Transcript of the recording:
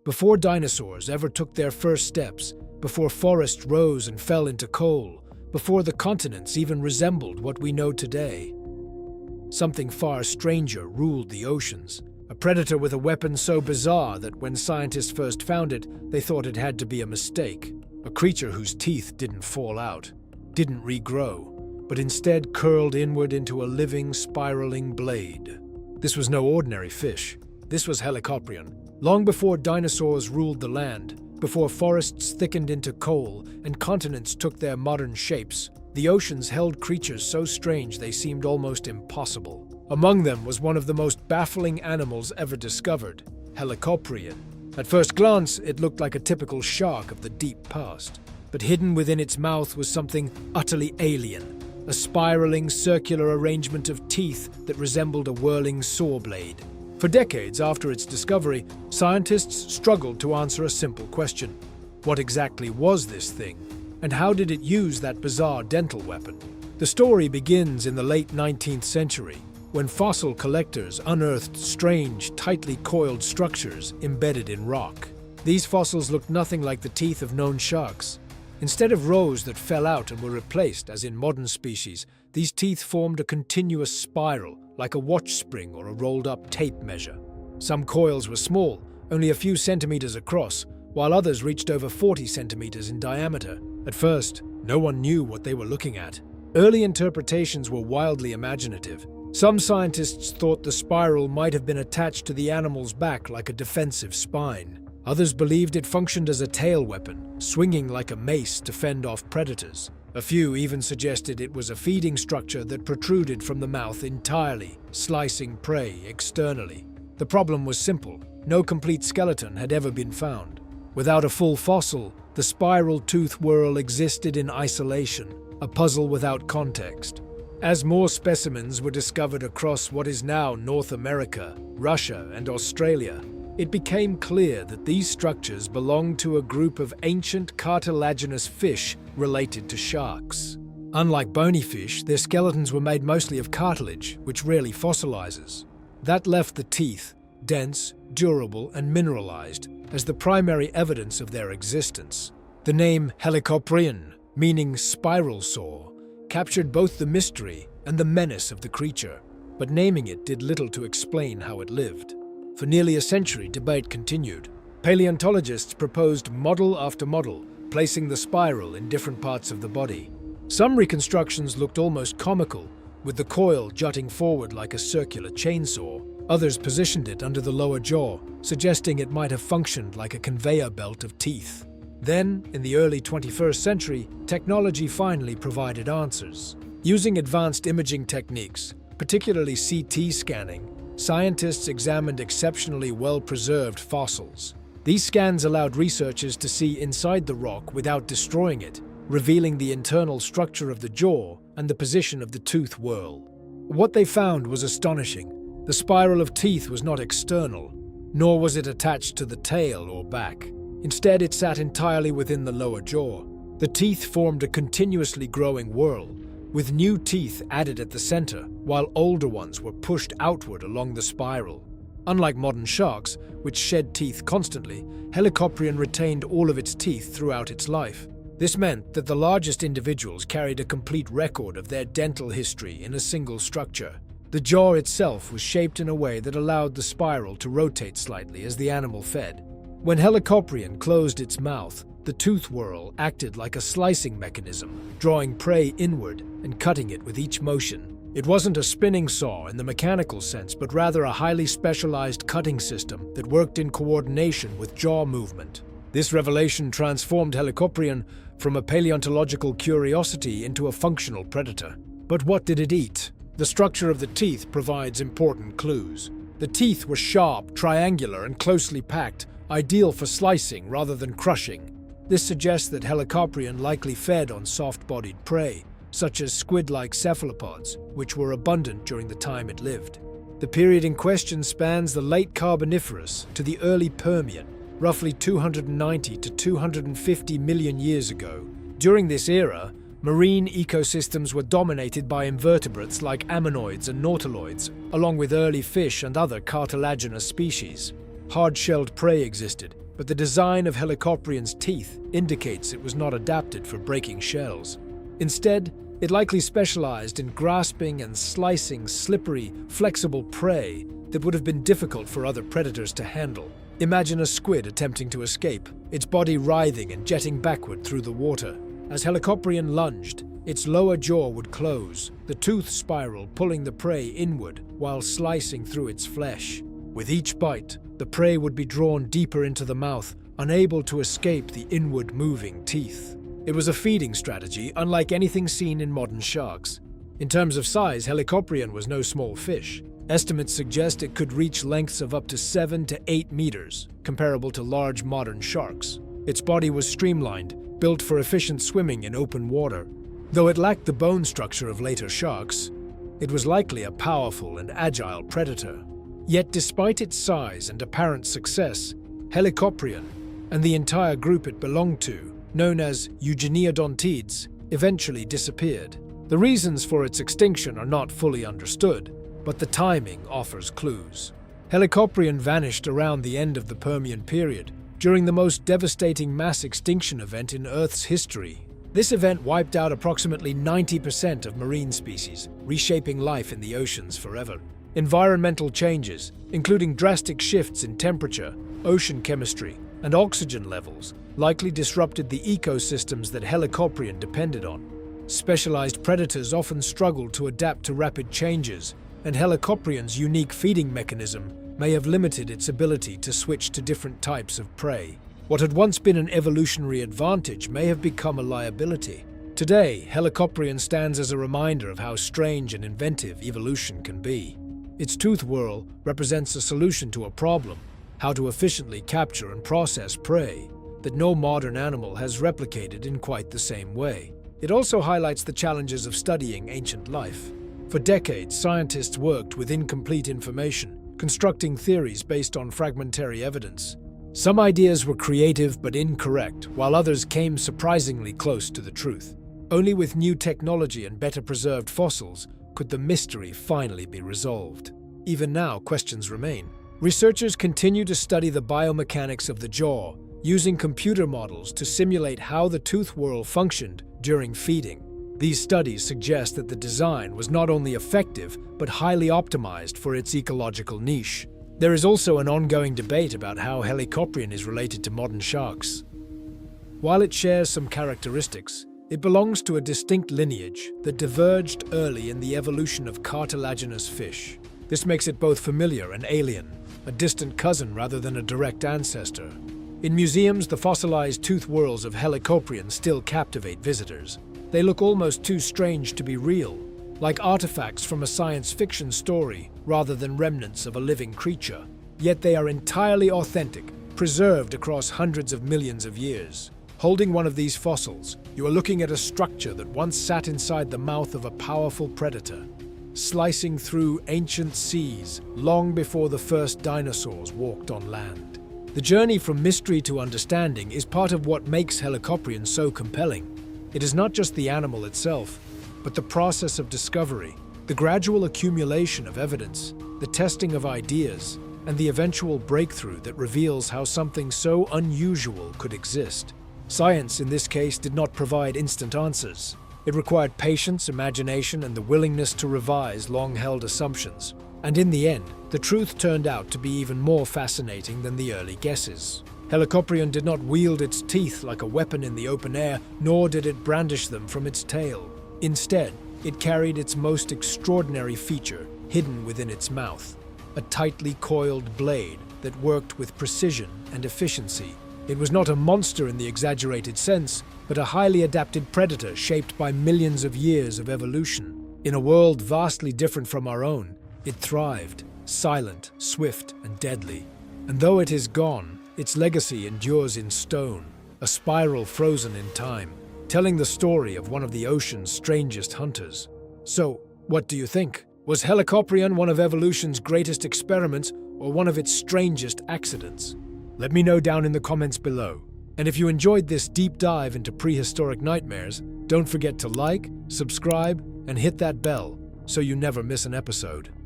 Before dinosaurs ever took their first steps, before forests rose and fell into coal, before the continents even resembled what we know today, something far stranger ruled the oceans. A predator with a weapon so bizarre that when scientists first found it, they thought it had to be a mistake. A creature whose teeth didn't fall out, didn't regrow, but instead curled inward into a living, spiraling blade. This was no ordinary fish. This was Helicoprion. Long before dinosaurs ruled the land, before forests thickened into coal and continents took their modern shapes, the oceans held creatures so strange they seemed almost impossible. Among them was one of the most baffling animals ever discovered, Helicoprion. At first glance, it looked like a typical shark of the deep past, but hidden within its mouth was something utterly alien, a spiraling, circular arrangement of teeth that resembled a whirling saw blade. For decades after its discovery, scientists struggled to answer a simple question. What exactly was this thing, and how did it use that bizarre dental weapon? The story begins in the late 19th century, when fossil collectors unearthed strange, tightly coiled structures embedded in rock. These fossils looked nothing like the teeth of known sharks. Instead of rows that fell out and were replaced, as in modern species, these teeth formed a continuous spiral, like a watch spring or a rolled-up tape measure. Some coils were small, only a few centimeters across, while others reached over 40 centimeters in diameter. At first, no one knew what they were looking at. Early interpretations were wildly imaginative. Some scientists thought the spiral might have been attached to the animal's back like a defensive spine. Others believed it functioned as a tail weapon, swinging like a mace to fend off predators. A few even suggested it was a feeding structure that protruded from the mouth entirely, slicing prey externally. The problem was simple. No complete skeleton had ever been found. Without a full fossil, the spiral tooth whorl existed in isolation, a puzzle without context. As more specimens were discovered across what is now North America, Russia, and Australia, it became clear that these structures belonged to a group of ancient cartilaginous fish related to sharks. Unlike bony fish, their skeletons were made mostly of cartilage, which rarely fossilizes. That left the teeth, dense, durable, and mineralized, as the primary evidence of their existence. The name Helicoprion, meaning spiral saw, captured both the mystery and the menace of the creature, but naming it did little to explain how it lived. For nearly a century, debate continued. Paleontologists proposed model after model, placing the spiral in different parts of the body. Some reconstructions looked almost comical, with the coil jutting forward like a circular chainsaw. Others positioned it under the lower jaw, suggesting it might have functioned like a conveyor belt of teeth. Then, in the early 21st century, technology finally provided answers. Using advanced imaging techniques, particularly CT scanning, scientists examined exceptionally well-preserved fossils. These scans allowed researchers to see inside the rock without destroying it, revealing the internal structure of the jaw and the position of the tooth whorl. What they found was astonishing. The spiral of teeth was not external, nor was it attached to the tail or back. Instead, it sat entirely within the lower jaw. The teeth formed a continuously growing whorl, with new teeth added at the center, while older ones were pushed outward along the spiral. Unlike modern sharks, which shed teeth constantly, Helicoprion retained all of its teeth throughout its life. This meant that the largest individuals carried a complete record of their dental history in a single structure. The jaw itself was shaped in a way that allowed the spiral to rotate slightly as the animal fed. When Helicoprion closed its mouth, the tooth whorl acted like a slicing mechanism, drawing prey inward and cutting it with each motion. It wasn't a spinning saw in the mechanical sense, but rather a highly specialized cutting system that worked in coordination with jaw movement. This revelation transformed Helicoprion from a paleontological curiosity into a functional predator. But what did it eat? The structure of the teeth provides important clues. The teeth were sharp, triangular, and closely packed, ideal for slicing rather than crushing. This suggests that Helicoprion likely fed on soft-bodied prey, such as squid-like cephalopods, which were abundant during the time it lived. The period in question spans the late Carboniferous to the early Permian, roughly 290 to 250 million years ago. During this era, marine ecosystems were dominated by invertebrates like ammonoids and nautiloids, along with early fish and other cartilaginous species. Hard-shelled prey existed, but the design of Helicoprion's teeth indicates it was not adapted for breaking shells. Instead, it likely specialized in grasping and slicing slippery, flexible prey that would have been difficult for other predators to handle. Imagine a squid attempting to escape, its body writhing and jetting backward through the water. As Helicoprion lunged, its lower jaw would close, the tooth spiral pulling the prey inward while slicing through its flesh. With each bite, the prey would be drawn deeper into the mouth, unable to escape the inward-moving teeth. It was a feeding strategy unlike anything seen in modern sharks. In terms of size, Helicoprion was no small fish. Estimates suggest it could reach lengths of up to 7 to 8 meters, comparable to large modern sharks. Its body was streamlined, built for efficient swimming in open water. Though it lacked the bone structure of later sharks, it was likely a powerful and agile predator. Yet despite its size and apparent success, Helicoprion and the entire group it belonged to, known as Eugeniodontids, eventually disappeared. The reasons for its extinction are not fully understood, but the timing offers clues. Helicoprion vanished around the end of the Permian period, during the most devastating mass extinction event in Earth's history. This event wiped out approximately 90% of marine species, reshaping life in the oceans forever. Environmental changes, including drastic shifts in temperature, ocean chemistry, and oxygen levels, likely disrupted the ecosystems that Helicoprion depended on. Specialized predators often struggled to adapt to rapid changes, and Helicoprion's unique feeding mechanism may have limited its ability to switch to different types of prey. What had once been an evolutionary advantage may have become a liability. Today, Helicoprion stands as a reminder of how strange and inventive evolution can be. Its tooth whorl represents a solution to a problem, how to efficiently capture and process prey, that no modern animal has replicated in quite the same way. It also highlights the challenges of studying ancient life. For decades, scientists worked with incomplete information, constructing theories based on fragmentary evidence. Some ideas were creative but incorrect, while others came surprisingly close to the truth. Only with new technology and better preserved fossils could the mystery finally be resolved. Even now, questions remain. Researchers continue to study the biomechanics of the jaw, using computer models to simulate how the tooth whorl functioned during feeding. These studies suggest that the design was not only effective, but highly optimized for its ecological niche. There is also an ongoing debate about how Helicoprion is related to modern sharks. While it shares some characteristics, it belongs to a distinct lineage that diverged early in the evolution of cartilaginous fish. This makes it both familiar and alien, a distant cousin rather than a direct ancestor. In museums, the fossilized tooth whorls of Helicoprion still captivate visitors. They look almost too strange to be real, like artifacts from a science fiction story rather than remnants of a living creature. Yet they are entirely authentic, preserved across hundreds of millions of years. Holding one of these fossils, you are looking at a structure that once sat inside the mouth of a powerful predator, slicing through ancient seas long before the first dinosaurs walked on land. The journey from mystery to understanding is part of what makes Helicoprion so compelling. It is not just the animal itself, but the process of discovery, the gradual accumulation of evidence, the testing of ideas, and the eventual breakthrough that reveals how something so unusual could exist. Science, in this case, did not provide instant answers. It required patience, imagination, and the willingness to revise long-held assumptions. And in the end, the truth turned out to be even more fascinating than the early guesses. Helicoprion did not wield its teeth like a weapon in the open air, nor did it brandish them from its tail. Instead, it carried its most extraordinary feature hidden within its mouth, a tightly coiled blade that worked with precision and efficiency. It was not a monster in the exaggerated sense, but a highly adapted predator shaped by millions of years of evolution. In a world vastly different from our own, it thrived, silent, swift, and deadly. And though it is gone, its legacy endures in stone, a spiral frozen in time, telling the story of one of the ocean's strangest hunters. So, what do you think? Was Helicoprion one of evolution's greatest experiments or one of its strangest accidents? Let me know down in the comments below. And if you enjoyed this deep dive into prehistoric nightmares, don't forget to like, subscribe, and hit that bell so you never miss an episode.